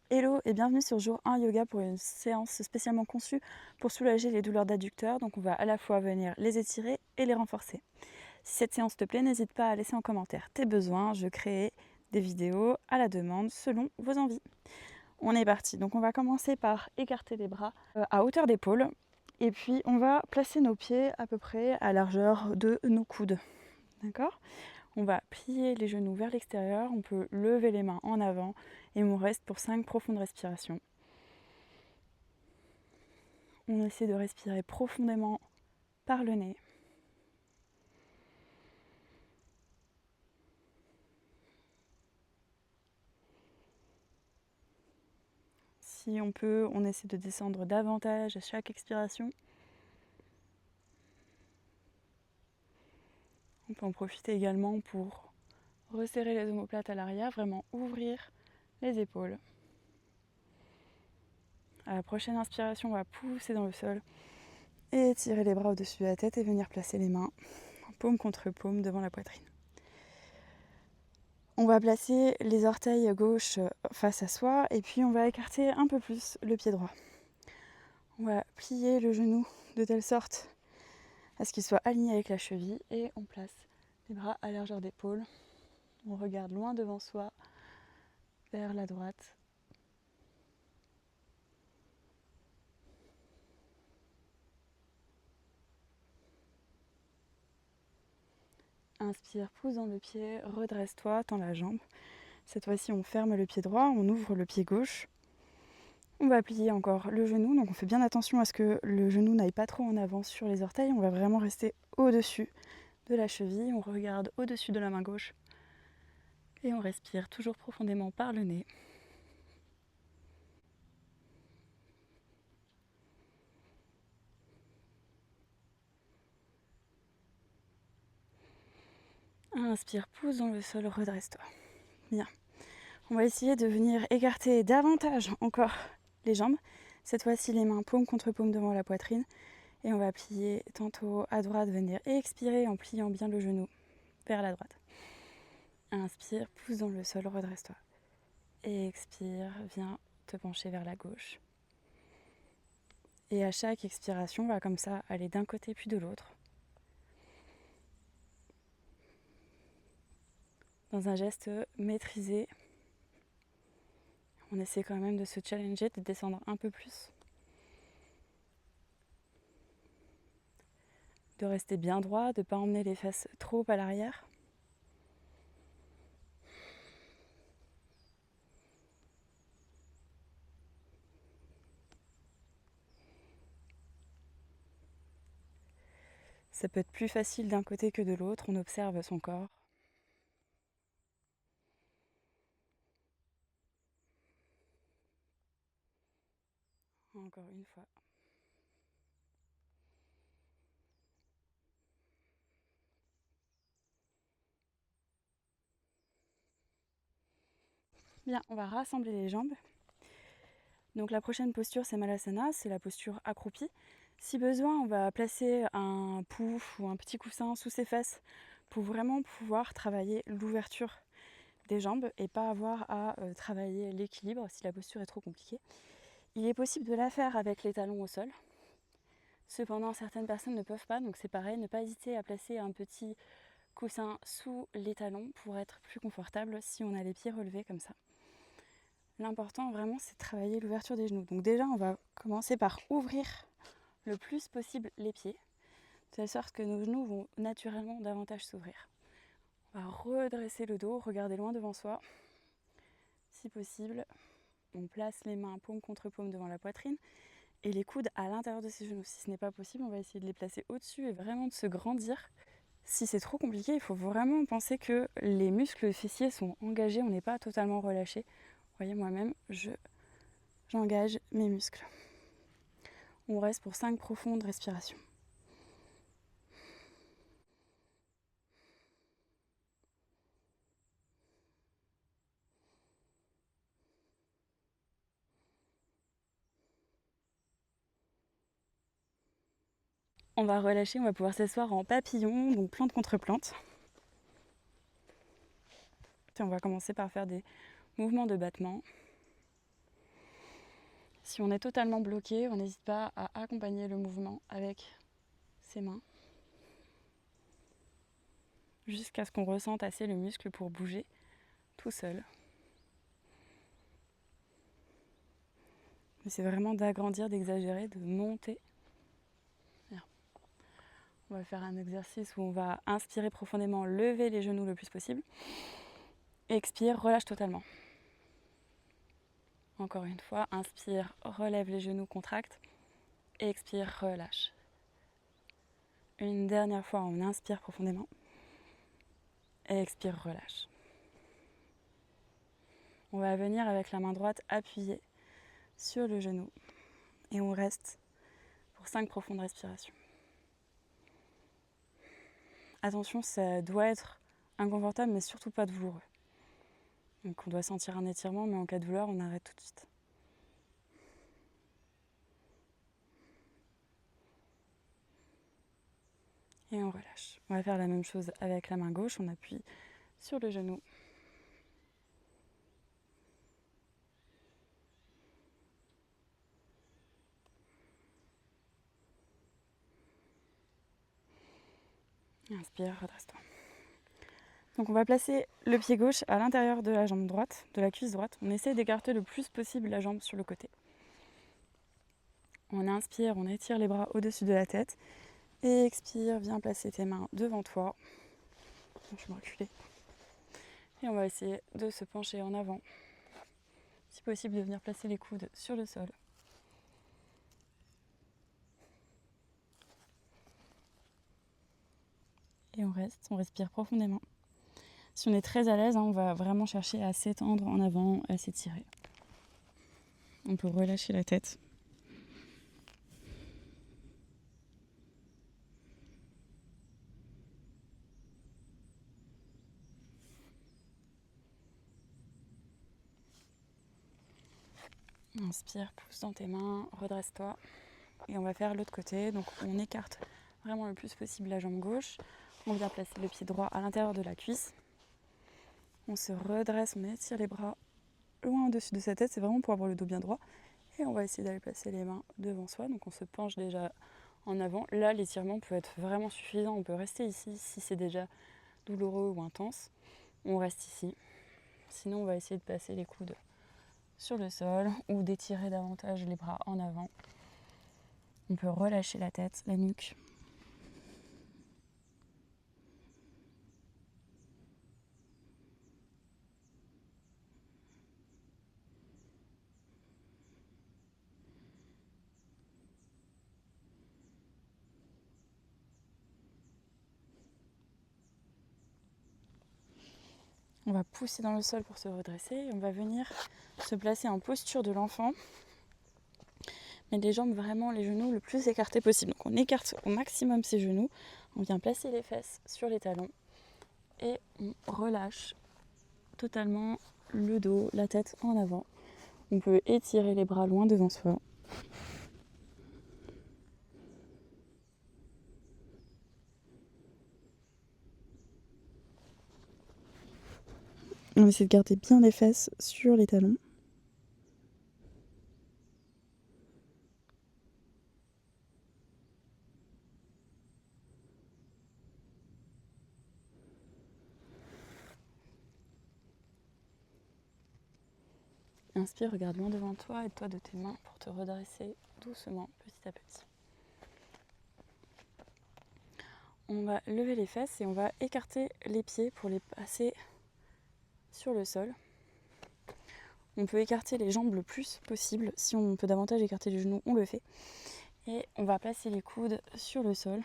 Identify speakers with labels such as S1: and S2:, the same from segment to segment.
S1: Hello et bienvenue sur Jour 1 Yoga pour une séance spécialement conçue pour soulager les douleurs d'adducteurs. Donc on va à la fois venir les étirer et les renforcer. Si cette séance te plaît, n'hésite pas à laisser en commentaire tes besoins. Je crée des vidéos à la demande selon vos envies. On est parti. Donc on va commencer par écarter les bras à hauteur d'épaule. Et puis on va placer nos pieds à peu près à largeur de nos coudes. D'accord ? On va plier les genoux vers l'extérieur, on peut lever les mains en avant et on reste pour 5 profondes respirations. On essaie de respirer profondément par le nez. Si on peut, on essaie de descendre davantage à chaque expiration. On peut en profiter également pour resserrer les omoplates à l'arrière, vraiment ouvrir les épaules. À la prochaine inspiration, on va pousser dans le sol et étirer les bras au-dessus de la tête et venir placer les mains paume contre paume devant la poitrine. On va placer les orteils gauche face à soi et puis on va écarter un peu plus le pied droit. On va plier le genou de telle sorte à ce qu'il soit aligné avec la cheville et on place les bras à largeur d'épaule. On regarde loin devant soi, vers la droite. Inspire, pousse dans le pied, redresse-toi, tends la jambe. Cette fois-ci, on ferme le pied droit, on ouvre le pied gauche. On va plier encore le genou, donc on fait bien attention à ce que le genou n'aille pas trop en avant sur les orteils. On va vraiment rester au-dessus de la cheville. On regarde au-dessus de la main gauche. Et on respire toujours profondément par le nez. Inspire, pousse dans le sol, redresse-toi. Bien. On va essayer de venir écarter davantage encore les jambes. Cette fois-ci, les mains paume contre paume devant la poitrine. Et on va plier tantôt à droite, venir expirer en pliant bien le genou vers la droite. Inspire, pousse dans le sol, redresse-toi. Expire, viens te pencher vers la gauche. Et à chaque expiration, on va comme ça aller d'un côté puis de l'autre. Dans un geste maîtrisé, on essaie quand même de se challenger, de descendre un peu plus. De rester bien droit, de ne pas emmener les fesses trop à l'arrière. Ça peut être plus facile d'un côté que de l'autre, on observe son corps. Encore une fois. Bien, on va rassembler les jambes. Donc la prochaine posture, c'est Malasana, c'est la posture accroupie. Si besoin, on va placer un pouf ou un petit coussin sous ses fesses pour vraiment pouvoir travailler l'ouverture des jambes et pas avoir à travailler l'équilibre si la posture est trop compliquée. Il est possible de la faire avec les talons au sol. Cependant, certaines personnes ne peuvent pas, donc c'est pareil, ne pas hésiter à placer un petit coussin sous les talons pour être plus confortable si on a les pieds relevés comme ça. L'important vraiment, c'est de travailler l'ouverture des genoux. Donc déjà, on va commencer par ouvrir le plus possible les pieds, de telle sorte que nos genoux vont naturellement davantage s'ouvrir. On va redresser le dos, regarder loin devant soi. Si possible, on place les mains paume contre paume devant la poitrine et les coudes à l'intérieur de ses genoux. Si ce n'est pas possible, on va essayer de les placer au-dessus et vraiment de se grandir. Si c'est trop compliqué, il faut vraiment penser que les muscles fessiers sont engagés, on n'est pas totalement relâché. Vous voyez, moi-même, j'engage mes muscles. On reste pour 5 profondes respirations. On va relâcher, on va pouvoir s'asseoir en papillon, donc plante contre plante. Et on va commencer par faire des mouvements de battement. Si on est totalement bloqué, on n'hésite pas à accompagner le mouvement avec ses mains jusqu'à ce qu'on ressente assez le muscle pour bouger tout seul. Mais c'est vraiment d'agrandir, d'exagérer, de monter. On va faire un exercice où on va inspirer profondément, lever les genoux le plus possible. Expire, relâche totalement. Encore une fois, inspire, relève les genoux, contracte. Expire, relâche. Une dernière fois, on inspire profondément. Expire, relâche. On va venir avec la main droite appuyée sur le genou. Et on reste pour 5 profondes respirations. Attention, ça doit être inconfortable, mais surtout pas douloureux. Donc on doit sentir un étirement, mais en cas de douleur, on arrête tout de suite. Et on relâche. On va faire la même chose avec la main gauche. On appuie sur le genou. Inspire, redresse-toi. Donc on va placer le pied gauche à l'intérieur de la jambe droite, de la cuisse droite. On essaie d'écarter le plus possible la jambe sur le côté. On inspire, on étire les bras au-dessus de la tête. Et expire, viens placer tes mains devant toi. Je vais me reculer. Et on va essayer de se pencher en avant. Si possible, de venir placer les coudes sur le sol. Et on reste, on respire profondément. Si on est très à l'aise, on va vraiment chercher à s'étendre en avant, à s'étirer. On peut relâcher la tête. Inspire, pousse dans tes mains, redresse-toi. Et on va faire l'autre côté. Donc on écarte vraiment le plus possible la jambe gauche. On vient placer le pied droit à l'intérieur de la cuisse. On se redresse, on étire les bras loin au-dessus de sa tête. C'est vraiment pour avoir le dos bien droit. Et on va essayer d'aller placer les mains devant soi. Donc on se penche déjà en avant. Là, l'étirement peut être vraiment suffisant. On peut rester ici si c'est déjà douloureux ou intense. On reste ici. Sinon, on va essayer de placer les coudes sur le sol ou d'étirer davantage les bras en avant. On peut relâcher la tête, la nuque. On va pousser dans le sol pour se redresser et on va venir se placer en posture de l'enfant. Mais les jambes vraiment, les genoux le plus écartés possible. Donc on écarte au maximum ses genoux. On vient placer les fesses sur les talons. Et on relâche totalement le dos, la tête en avant. On peut étirer les bras loin devant soi. On essaie de garder bien les fesses sur les talons. Inspire, regarde loin devant toi, aide-toi de tes mains pour te redresser doucement, petit à petit. On va lever les fesses et on va écarter les pieds pour les passer sur le sol. On peut écarter les jambes le plus possible. Si on peut davantage écarter les genoux, on le fait. Et on va placer les coudes sur le sol.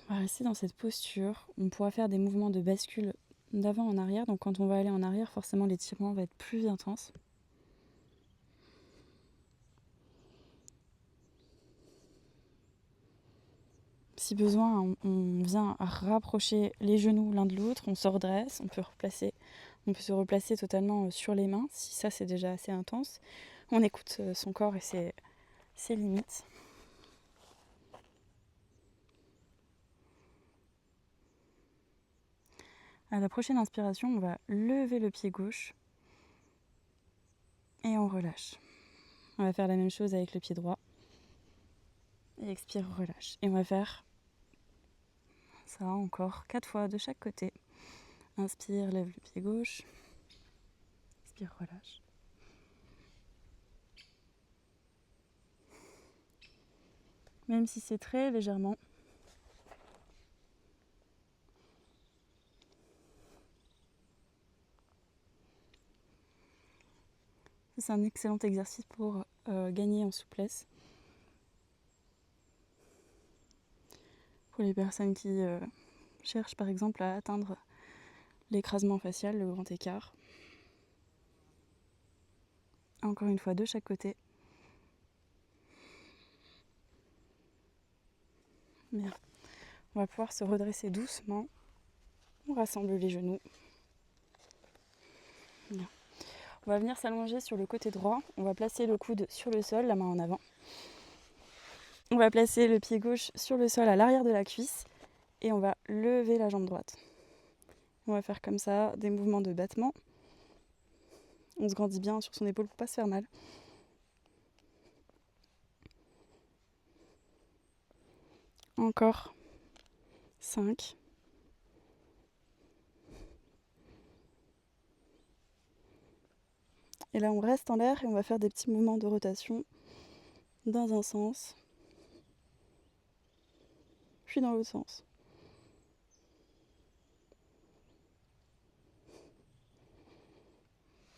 S1: On va rester dans cette posture. On pourra faire des mouvements de bascule d'avant en arrière. Donc quand on va aller en arrière, forcément l'étirement va être plus intense. Si besoin, on vient rapprocher les genoux l'un de l'autre, on se redresse, on peut se replacer totalement sur les mains, si ça c'est déjà assez intense. On écoute son corps et ses limites. À la prochaine inspiration, on va lever le pied gauche. Et on relâche. On va faire la même chose avec le pied droit. Et expire, relâche. Et on va faire ça encore 4 fois de chaque côté. Inspire, lève le pied gauche. Expire, relâche. Même si c'est très légèrement. C'est un excellent exercice pour gagner en souplesse. Pour les personnes qui cherchent par exemple à atteindre l'écrasement facial, le grand écart. Encore une fois, de chaque côté. Bien. On va pouvoir se redresser doucement. On rassemble les genoux. Bien. On va venir s'allonger sur le côté droit. On va placer le coude sur le sol, la main en avant. On va placer le pied gauche sur le sol à l'arrière de la cuisse. Et on va lever la jambe droite. On va faire comme ça des mouvements de battement. On se grandit bien sur son épaule pour ne pas se faire mal. Encore 5. Et là, on reste en l'air et on va faire des petits mouvements de rotation dans un sens, puis dans l'autre sens.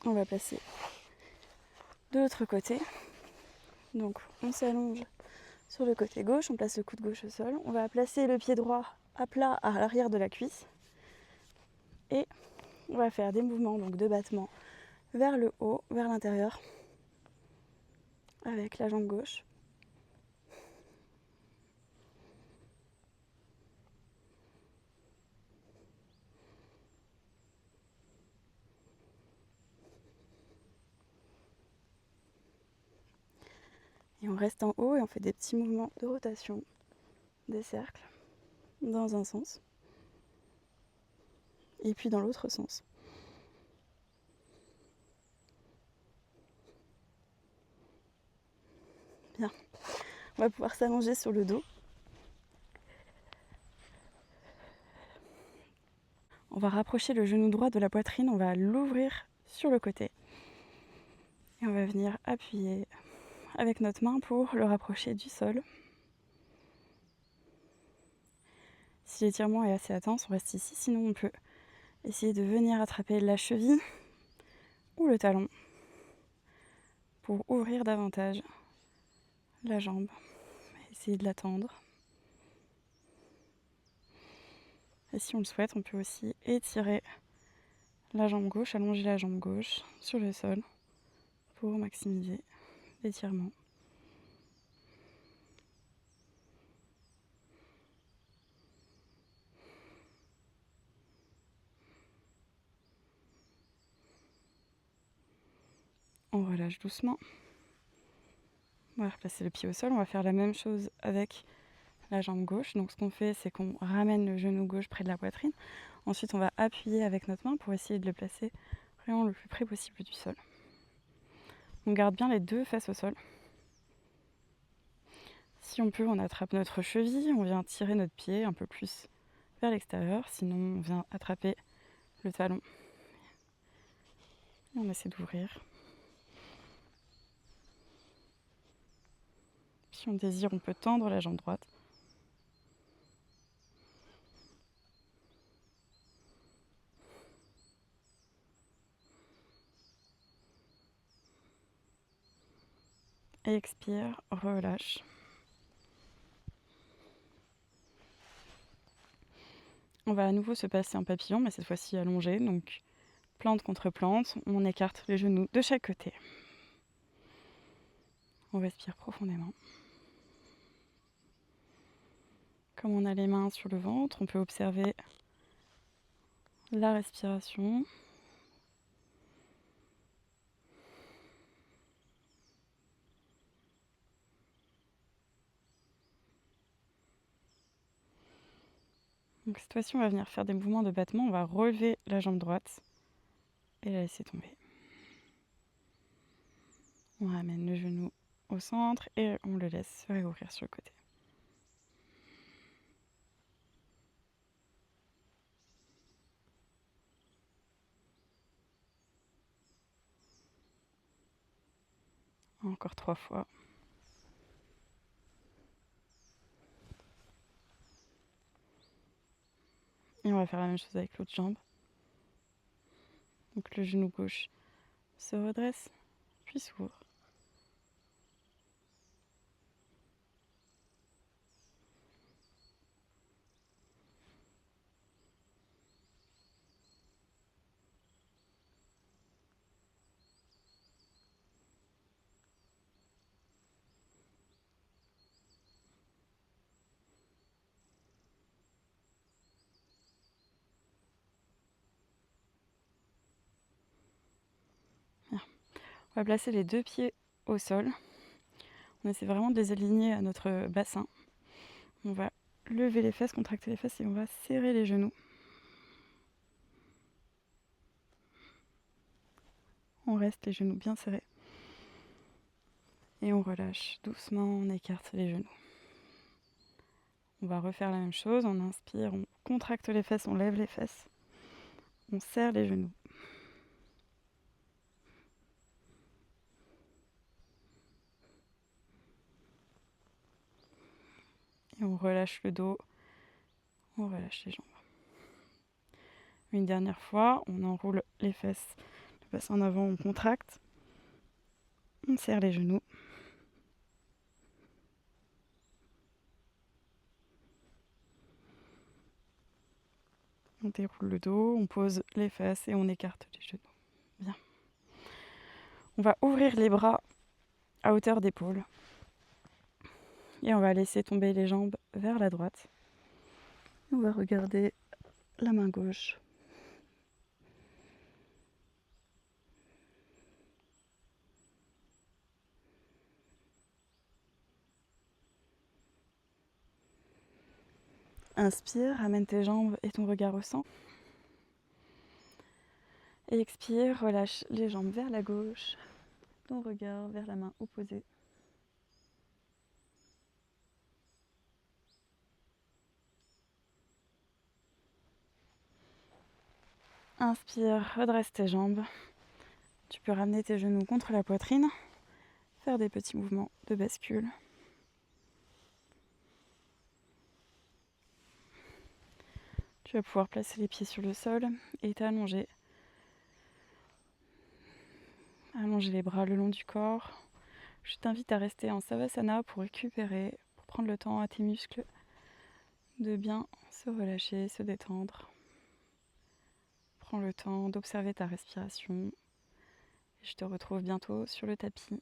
S1: On va placer de l'autre côté. Donc, on s'allonge sur le côté gauche, on place le coude gauche au sol. On va placer le pied droit à plat à l'arrière de la cuisse. Et on va faire des mouvements donc de battement vers le haut, vers l'intérieur, avec la jambe gauche. Et on reste en haut et on fait des petits mouvements de rotation, des cercles, dans un sens. Et puis dans l'autre sens. Bien. On va pouvoir s'allonger sur le dos. On va rapprocher le genou droit de la poitrine, on va l'ouvrir sur le côté. Et on va venir appuyer avec notre main pour le rapprocher du sol. Si l'étirement est assez intense, on reste ici. Sinon, on peut essayer de venir attraper la cheville ou le talon pour ouvrir davantage la jambe. Essayer de la tendre. Et si on le souhaite, on peut aussi étirer la jambe gauche, allonger la jambe gauche sur le sol pour maximiser l'étirement. On relâche doucement. On va replacer le pied au sol. On va faire la même chose avec la jambe gauche. Donc ce qu'on fait, c'est qu'on ramène le genou gauche près de la poitrine. Ensuite, on va appuyer avec notre main pour essayer de le placer vraiment le plus près possible du sol. On garde bien les deux fesses au sol. Si on peut, on attrape notre cheville. On vient tirer notre pied un peu plus vers l'extérieur. Sinon, on vient attraper le talon. Et on essaie d'ouvrir. Si on désire, on peut tendre la jambe droite. Et expire, relâche. On va à nouveau se passer un papillon, mais cette fois-ci allongé. Donc plante contre plante, on écarte les genoux de chaque côté. On respire profondément. Comme on a les mains sur le ventre, on peut observer la respiration. Donc cette fois-ci, on va venir faire des mouvements de battement. On va relever la jambe droite et la laisser tomber. On ramène le genou au centre et on le laisse se réouvrir sur le côté. Encore 3 fois. Et on va faire la même chose avec l'autre jambe. Donc le genou gauche se redresse, puis s'ouvre. Bien. On va placer les 2 pieds au sol. On essaie vraiment de les aligner à notre bassin. On va lever les fesses, contracter les fesses et on va serrer les genoux. On reste les genoux bien serrés. Et on relâche doucement, on écarte les genoux. On va refaire la même chose, on inspire, on contracte les fesses, on lève les fesses. On serre les genoux. Et on relâche le dos, on relâche les jambes. Une dernière fois, on enroule les fesses, le bassin en avant, on contracte. On serre les genoux. On déroule le dos, on pose les fesses et on écarte les genoux. Bien. On va ouvrir les bras à hauteur d'épaule. Et on va laisser tomber les jambes vers la droite. On va regarder la main gauche. Inspire, ramène tes jambes et ton regard au centre. Et expire, relâche les jambes vers la gauche, ton regard vers la main opposée. Inspire, redresse tes jambes. Tu peux ramener tes genoux contre la poitrine, faire des petits mouvements de bascule. Tu vas pouvoir placer les pieds sur le sol et t'allonger. Allonger les bras le long du corps. Je t'invite à rester en Savasana pour récupérer, pour prendre le temps à tes muscles de bien se relâcher, se détendre. Prends le temps d'observer ta respiration. Je te retrouve bientôt sur le tapis.